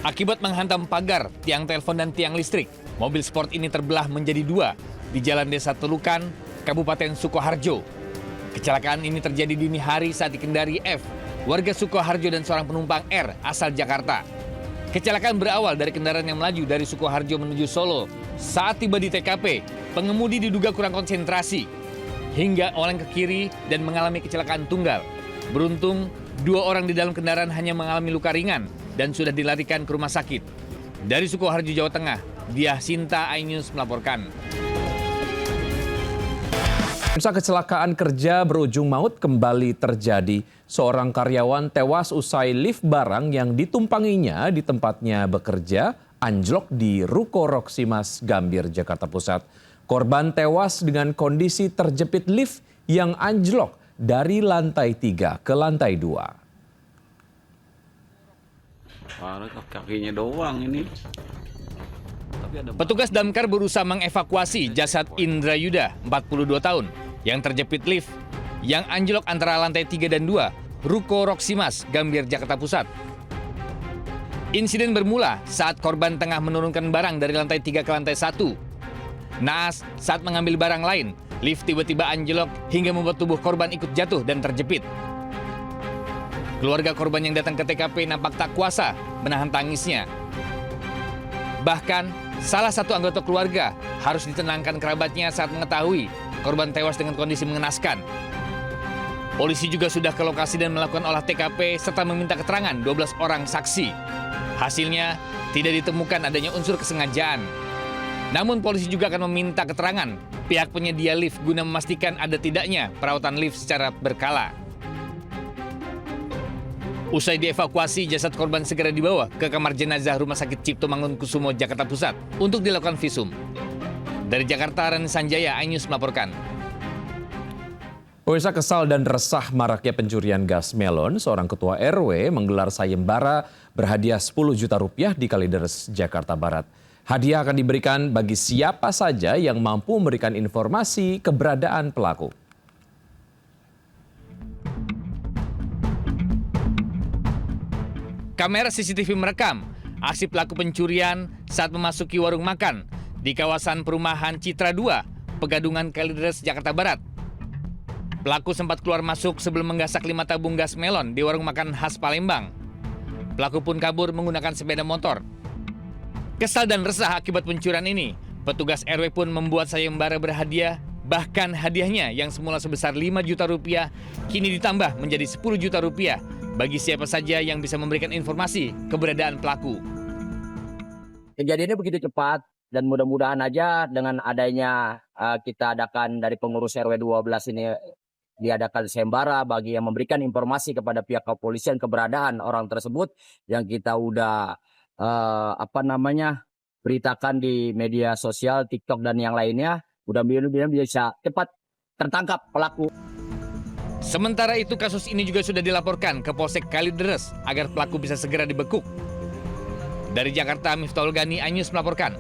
Akibat menghantam pagar, tiang telepon dan tiang listrik, mobil sport ini terbelah menjadi dua di Jalan Desa Telukan, Kabupaten Sukoharjo. Kecelakaan ini terjadi dini hari saat dikendari F, warga Sukoharjo dan seorang penumpang R asal Jakarta. Kecelakaan berawal dari kendaraan yang melaju dari Sukoharjo menuju Solo. Saat tiba di TKP, pengemudi diduga kurang konsentrasi hingga oleng ke kiri dan mengalami kecelakaan tunggal. Beruntung, dua orang di dalam kendaraan hanya mengalami luka ringan dan sudah dilarikan ke rumah sakit. Dari Sukoharjo, Jawa Tengah, Diah Sinta, iNews melaporkan. Kecelakaan kerja berujung maut kembali terjadi. Seorang karyawan tewas usai lift barang yang ditumpanginya di tempatnya bekerja anjlok di Ruko Roksimas, Gambir, Jakarta Pusat. Korban tewas dengan kondisi terjepit lift yang anjlok dari lantai 3 ke lantai 2. Kakinya doang ini. Petugas damkar berusaha mengevakuasi jasad Indra Yuda, 42 tahun, yang terjepit lift yang anjlok antara lantai 3 dan 2, Ruko Roksimas, Gambir, Jakarta Pusat. Insiden bermula saat korban tengah menurunkan barang dari lantai 3 ke lantai 1. Naas, saat mengambil barang lain, lift tiba-tiba anjlok hingga membuat tubuh korban ikut jatuh dan terjepit. Keluarga korban yang datang ke TKP nampak tak kuasa menahan tangisnya. Bahkan, salah satu anggota keluarga harus ditenangkan kerabatnya saat mengetahui korban tewas dengan kondisi mengenaskan. Polisi juga sudah ke lokasi dan melakukan olah TKP serta meminta keterangan 12 orang saksi. Hasilnya, tidak ditemukan adanya unsur kesengajaan. Namun polisi juga akan meminta keterangan pihak penyedia lift guna memastikan ada tidaknya perawatan lift secara berkala. Usai dievakuasi, jasad korban segera dibawa ke kamar jenazah Rumah Sakit Cipto Mangunkusumo, Jakarta Pusat untuk dilakukan visum. Dari Jakarta, Rani Sanjaya, iNews melaporkan. Pemirsa, kesal dan resah maraknya pencurian gas melon, seorang ketua RW menggelar sayembara berhadiah 10 juta rupiah di Kalideres, Jakarta Barat. Hadiah akan diberikan bagi siapa saja yang mampu memberikan informasi keberadaan pelaku. Kamera CCTV merekam aksi pelaku pencurian saat memasuki warung makan di kawasan perumahan Citra 2, Pegadungan, Kalideres, Jakarta Barat. Pelaku sempat keluar masuk sebelum menggasak 5 tabung gas melon di warung makan khas Palembang. Pelaku pun kabur menggunakan sepeda motor. Kesal dan resah akibat pencurian ini, petugas RW pun membuat sayembara berhadiah, bahkan hadiahnya yang semula sebesar 5 juta rupiah kini ditambah menjadi 10 juta rupiah bagi siapa saja yang bisa memberikan informasi keberadaan pelaku. Kejadiannya begitu cepat dan mudah-mudahan aja dengan adanya kita adakan dari pengurus RW 12 ini diadakan sayembara bagi yang memberikan informasi kepada pihak kepolisian keberadaan orang tersebut yang kita udah beritakan di media sosial, TikTok dan yang lainnya. Mudah-mudahan bisa cepat tertangkap pelaku. Sementara itu, kasus ini juga sudah dilaporkan ke Polsek Kalideres agar pelaku bisa segera dibekuk. Dari Jakarta, Miftahul Gani, iNews melaporkan.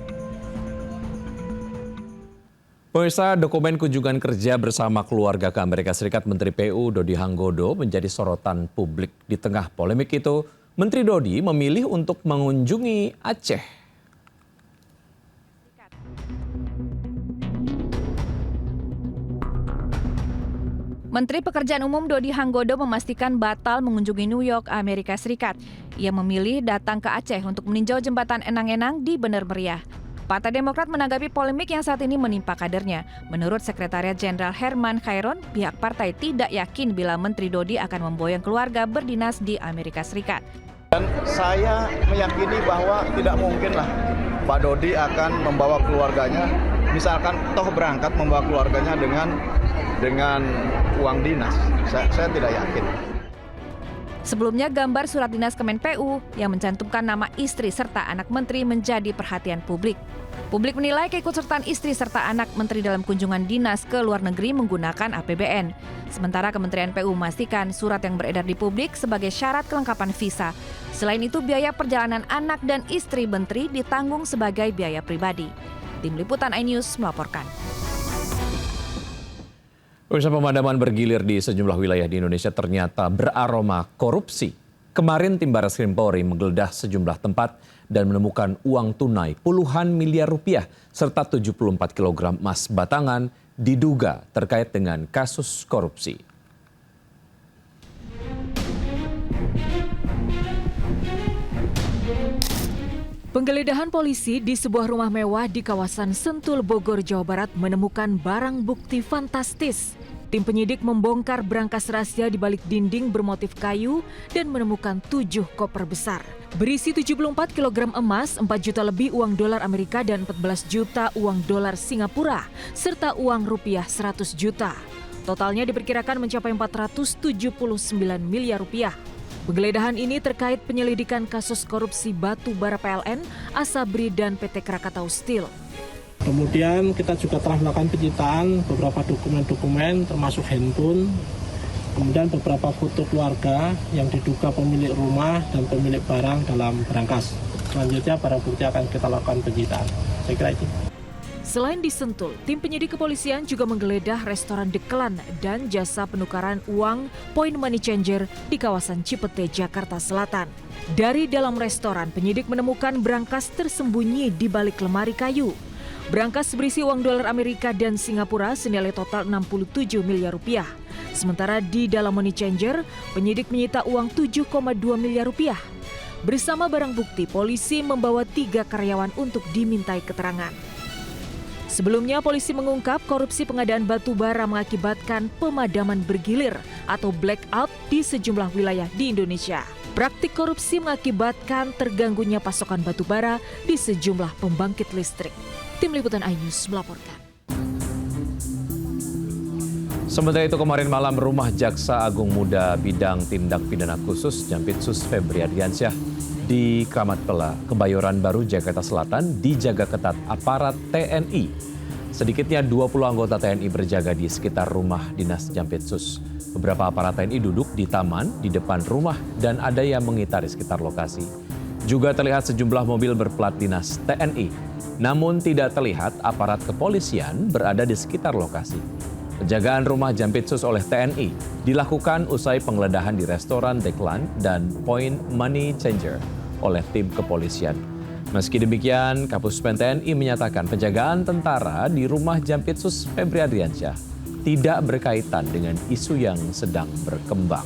Pemirsa, dokumen kunjungan kerja bersama keluarga ke Amerika Serikat Menteri PU Dodi Hanggodo menjadi sorotan publik. Di tengah polemik itu, Menteri Dodi memilih untuk mengunjungi Aceh. Menteri Pekerjaan Umum Dodi Hanggodo memastikan batal mengunjungi New York, Amerika Serikat. Ia memilih datang ke Aceh untuk meninjau jembatan Enang-Enang di Bener Meriah. Partai Demokrat menanggapi polemik yang saat ini menimpa kadernya. Menurut Sekretariat Jenderal Herman Khairon, pihak partai tidak yakin bila Menteri Dodi akan memboyong keluarga berdinas di Amerika Serikat. Dan saya meyakini bahwa tidak mungkinlah Pak Dodi akan membawa keluarganya, misalkan toh berangkat membawa keluarganya dengan uang dinas. Saya tidak yakin. Sebelumnya, gambar surat dinas Kemenpu yang mencantumkan nama istri serta anak menteri menjadi perhatian publik. Publik menilai keikutsertaan istri serta anak menteri dalam kunjungan dinas ke luar negeri menggunakan APBN. Sementara Kementerian PU memastikan surat yang beredar di publik sebagai syarat kelengkapan visa. Selain itu, biaya perjalanan anak dan istri menteri ditanggung sebagai biaya pribadi. Tim Liputan iNews melaporkan. Pemirsa, pemadaman bergilir di sejumlah wilayah di Indonesia ternyata beraroma korupsi. Kemarin tim Barreskrim Polri menggeledah sejumlah tempat dan menemukan uang tunai puluhan miliar rupiah serta 74 kg emas batangan diduga terkait dengan kasus korupsi. Penggeledahan polisi di sebuah rumah mewah di kawasan Sentul, Bogor, Jawa Barat menemukan barang bukti fantastis. Tim penyidik membongkar brankas rahasia di balik dinding bermotif kayu dan menemukan 7 koper besar. Berisi 74 kg emas, 4 juta lebih uang dolar Amerika dan 14 juta uang dolar Singapura, serta uang rupiah 100 juta. Totalnya diperkirakan mencapai 479 miliar rupiah. Penggeledahan ini terkait penyelidikan kasus korupsi batu bara PLN, Asabri, dan PT Krakatau Steel. Kemudian kita juga telah melakukan penyitaan beberapa dokumen-dokumen termasuk handphone, kemudian beberapa foto keluarga yang diduga pemilik rumah dan pemilik barang dalam brankas. Selanjutnya barang bukti akan kita lakukan penyitaan. Saya kira itu. Selain di Sentul, tim penyidik kepolisian juga menggeledah restoran Deklan dan jasa penukaran uang Point Money Changer di kawasan Cipete, Jakarta Selatan. Dari dalam restoran, penyidik menemukan brankas tersembunyi di balik lemari kayu. Brankas berisi uang dolar Amerika dan Singapura senilai total 67 miliar rupiah. Sementara di dalam Money Changer, penyidik menyita uang 7,2 miliar rupiah. Bersama barang bukti, polisi membawa 3 karyawan untuk dimintai keterangan. Sebelumnya, polisi mengungkap korupsi pengadaan batu bara mengakibatkan pemadaman bergilir atau blackout di sejumlah wilayah di Indonesia. Praktik korupsi mengakibatkan terganggunya pasokan batu bara di sejumlah pembangkit listrik. Tim Liputan iNews melaporkan. Sementara itu kemarin malam Rumah Jaksa Agung Muda Bidang Tindak Pidana Khusus Jampitsus Febri Adriansyah di Kramat Pela, Kebayoran Baru, Jakarta Selatan dijaga ketat aparat TNI. Sedikitnya 20 anggota TNI berjaga di sekitar rumah dinas Jampitsus. Beberapa aparat TNI duduk di taman di depan rumah dan ada yang mengitari sekitar lokasi. Juga terlihat sejumlah mobil berplat dinas TNI. Namun tidak terlihat aparat kepolisian berada di sekitar lokasi. Penjagaan rumah Jampitsus oleh TNI dilakukan usai penggeledahan di restoran Deklan dan Point Money Changer oleh tim kepolisian. Meski demikian, Kapuspen TNI menyatakan penjagaan tentara di rumah Jampitsus Febri Adriansyah tidak berkaitan dengan isu yang sedang berkembang.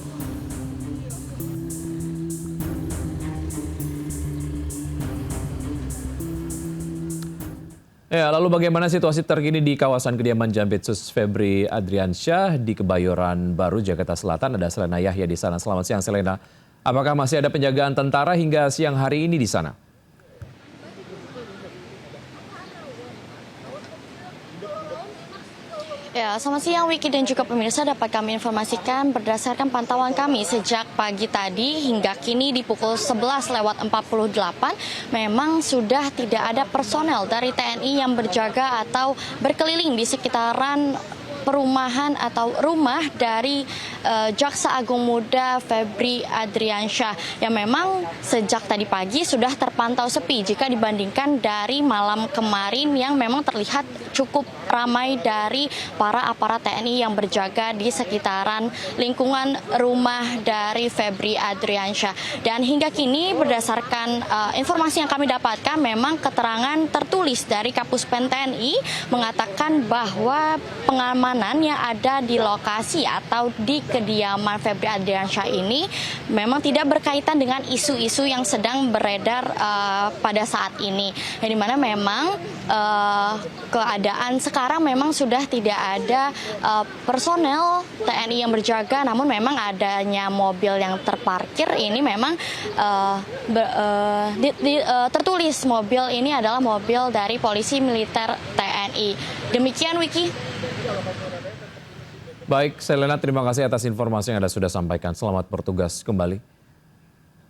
Ya, lalu bagaimana situasi terkini di kawasan kediaman Jampitsus Febri Adriansyah di Kebayoran Baru, Jakarta Selatan? Ada Selena Yahya di sana. Selamat siang, Selena. Apakah masih ada penjagaan tentara hingga siang hari ini di sana? Ya, selamat siang Wiki dan juga pemirsa, dapat kami informasikan berdasarkan pantauan kami sejak pagi tadi hingga kini di pukul 11:48 memang sudah tidak ada personel dari TNI yang berjaga atau berkeliling di sekitaran perumahan atau rumah dari Jaksa Agung Muda Febri Adriansyah yang memang sejak tadi pagi sudah terpantau sepi jika dibandingkan dari malam kemarin yang memang terlihat cukup ramai dari para aparat TNI yang berjaga di sekitaran lingkungan rumah dari Febri Adriansyah. Dan hingga kini berdasarkan informasi yang kami dapatkan memang keterangan tertulis dari Kapuspen TNI mengatakan bahwa pengamanan yang ada di lokasi atau di kediaman Febri Adriansyah ini memang tidak berkaitan dengan isu-isu yang sedang beredar pada saat ini. Yang dimana memang keadaan sekarang memang sudah tidak ada personel TNI yang berjaga, namun memang adanya mobil yang terparkir ini memang tertulis mobil ini adalah mobil dari polisi militer TNI. Demikian Wiki. Baik, Selena, terima kasih atas informasi yang Anda sudah sampaikan. Selamat bertugas kembali.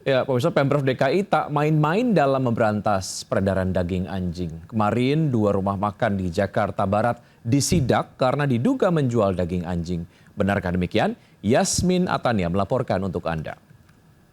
Ya, pemirsa, Pemprov DKI tak main-main dalam memberantas peredaran daging anjing. Kemarin 2 rumah makan di Jakarta Barat disidak karena diduga menjual daging anjing. Benarkah demikian? Yasmin Atania melaporkan untuk Anda.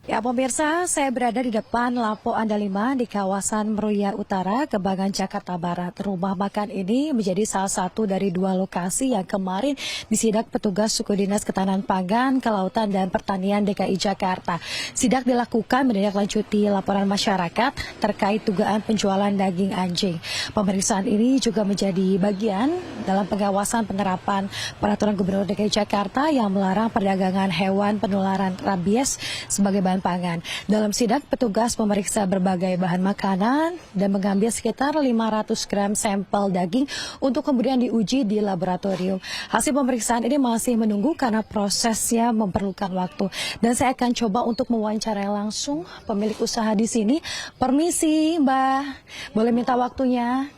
Ya pemirsa, saya berada di depan Lapo Andalima di kawasan Meruya Utara, Kembangan, Jakarta Barat. Rumah makan ini menjadi salah satu dari 2 lokasi yang kemarin disidak petugas Suku Dinas Ketahanan Pangan, Kelautan dan Pertanian DKI Jakarta. Sidak dilakukan menindaklanjuti laporan masyarakat terkait dugaan penjualan daging anjing. Pemeriksaan ini juga menjadi bagian dalam pengawasan penerapan Peraturan Gubernur DKI Jakarta yang melarang perdagangan hewan penularan rabies sebagai bahan pangan. Dalam sidak, petugas memeriksa berbagai bahan makanan dan mengambil sekitar 500 gram sampel daging untuk kemudian diuji di laboratorium. Hasil pemeriksaan ini masih menunggu karena prosesnya memerlukan waktu. Dan saya akan coba untuk mewawancarai langsung pemilik usaha di sini. Permisi, Mbak. Boleh minta waktunya?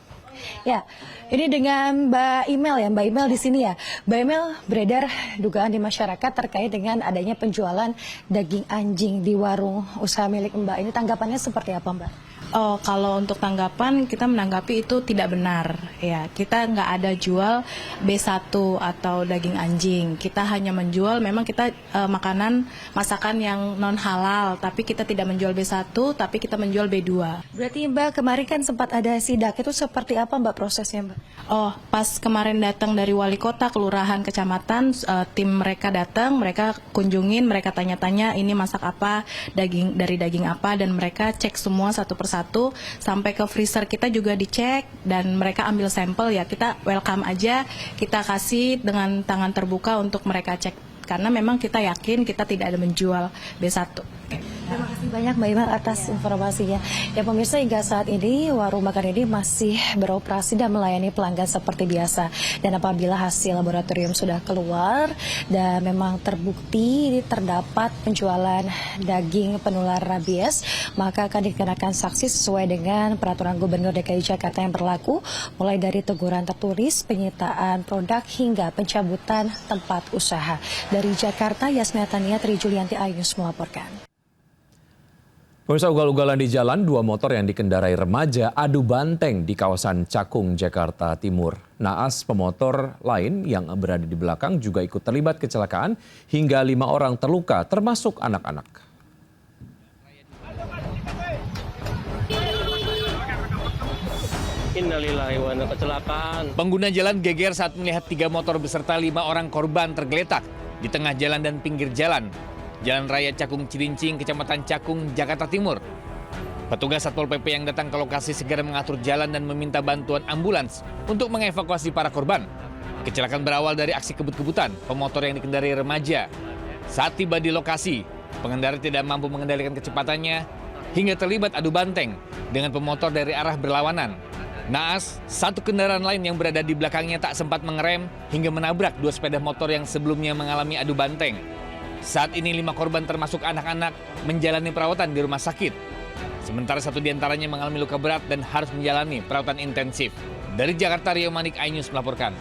Ya, ini dengan Mbak Email ya, Mbak Email di sini ya. Mbak Email, beredar dugaan di masyarakat terkait dengan adanya penjualan daging anjing di warung usaha milik Mbak. Ini tanggapannya seperti apa, Mbak? Oh, kalau untuk tanggapan kita menanggapi itu tidak benar. Ya, kita nggak ada jual B1 atau daging anjing. Kita hanya menjual, memang kita masakan yang non halal, tapi kita tidak menjual B1, tapi kita menjual B2. Berarti Mbak kemarin kan sempat ada sidak, itu seperti apa Mbak prosesnya, Mbak? Oh, pas kemarin datang dari wali kota, kelurahan, kecamatan, tim mereka datang, mereka kunjungin, mereka tanya-tanya ini masak apa, dari daging apa, dan mereka cek semua satu persatu. Sampai ke freezer kita juga dicek dan mereka ambil sampel, ya kita welcome aja, kita kasih dengan tangan terbuka untuk mereka cek karena memang kita yakin kita tidak ada menjual B1. Terima kasih banyak Mbak Iman atas informasinya. Ya pemirsa, hingga saat ini warung makan ini masih beroperasi dan melayani pelanggan seperti biasa. Dan apabila hasil laboratorium sudah keluar dan memang terbukti terdapat penjualan daging penular rabies, maka akan dikenakan sanksi sesuai dengan Peraturan Gubernur DKI Jakarta yang berlaku, mulai dari teguran tertulis, penyitaan produk hingga pencabutan tempat usaha. Dari Jakarta, Yasmina Tania, Tri Julianti, iNews melaporkan. Pemirsa, ugal-ugalan di jalan, 2 motor yang dikendarai remaja adu banteng di kawasan Cakung, Jakarta Timur. Naas pemotor lain yang berada di belakang juga ikut terlibat kecelakaan hingga 5 orang terluka, termasuk anak-anak. Innalillahi wa inna kecelakaan. Pengguna jalan geger saat melihat 3 motor beserta 5 orang korban tergeletak di tengah jalan dan pinggir jalan. Jalan Raya Cakung Cilincing, Kecamatan Cakung, Jakarta Timur. Petugas Satpol PP yang datang ke lokasi segera mengatur jalan dan meminta bantuan ambulans untuk mengevakuasi para korban. Kecelakaan berawal dari aksi kebut-kebutan pemotor yang dikendarai remaja. Saat tiba di lokasi, pengendara tidak mampu mengendalikan kecepatannya hingga terlibat adu banteng dengan pemotor dari arah berlawanan. Naas, satu kendaraan lain yang berada di belakangnya tak sempat mengerem hingga menabrak 2 sepeda motor yang sebelumnya mengalami adu banteng. Saat ini 5 korban termasuk anak-anak menjalani perawatan di rumah sakit. Sementara 1 diantaranya mengalami luka berat dan harus menjalani perawatan intensif. Dari Jakarta, Rio Manik, iNews melaporkan.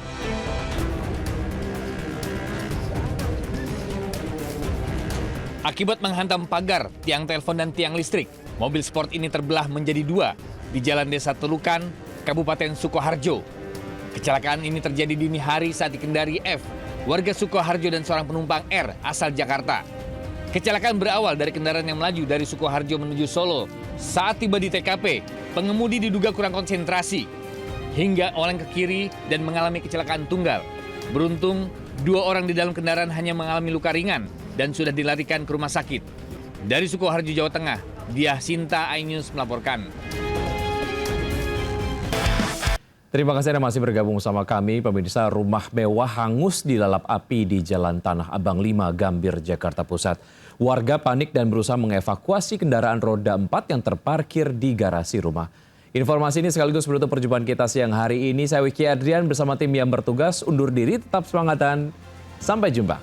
Akibat menghantam pagar, tiang telepon dan tiang listrik, mobil sport ini terbelah menjadi 2 di Jalan Desa Telukan, Kabupaten Sukoharjo. Kecelakaan ini terjadi dini hari saat dikendari F, warga Sukoharjo, dan seorang penumpang R asal Jakarta. Kecelakaan berawal dari kendaraan yang melaju dari Sukoharjo menuju Solo. Saat tiba di TKP, pengemudi diduga kurang konsentrasi hingga oleng ke kiri dan mengalami kecelakaan tunggal. Beruntung, 2 orang di dalam kendaraan hanya mengalami luka ringan dan sudah dilarikan ke rumah sakit. Dari Sukoharjo, Jawa Tengah, Diah Sinta, iNews melaporkan. Terima kasih Anda masih bergabung sama kami. Pemirsa, rumah mewah hangus dilalap api di Jalan Tanah Abang 5, Gambir, Jakarta Pusat. Warga panik dan berusaha mengevakuasi kendaraan roda 4 yang terparkir di garasi rumah. Informasi ini sekaligus menutup perjumpaan kita siang hari ini. Saya Wiki Adrian bersama tim yang bertugas undur diri. Tetap semangat dan sampai jumpa.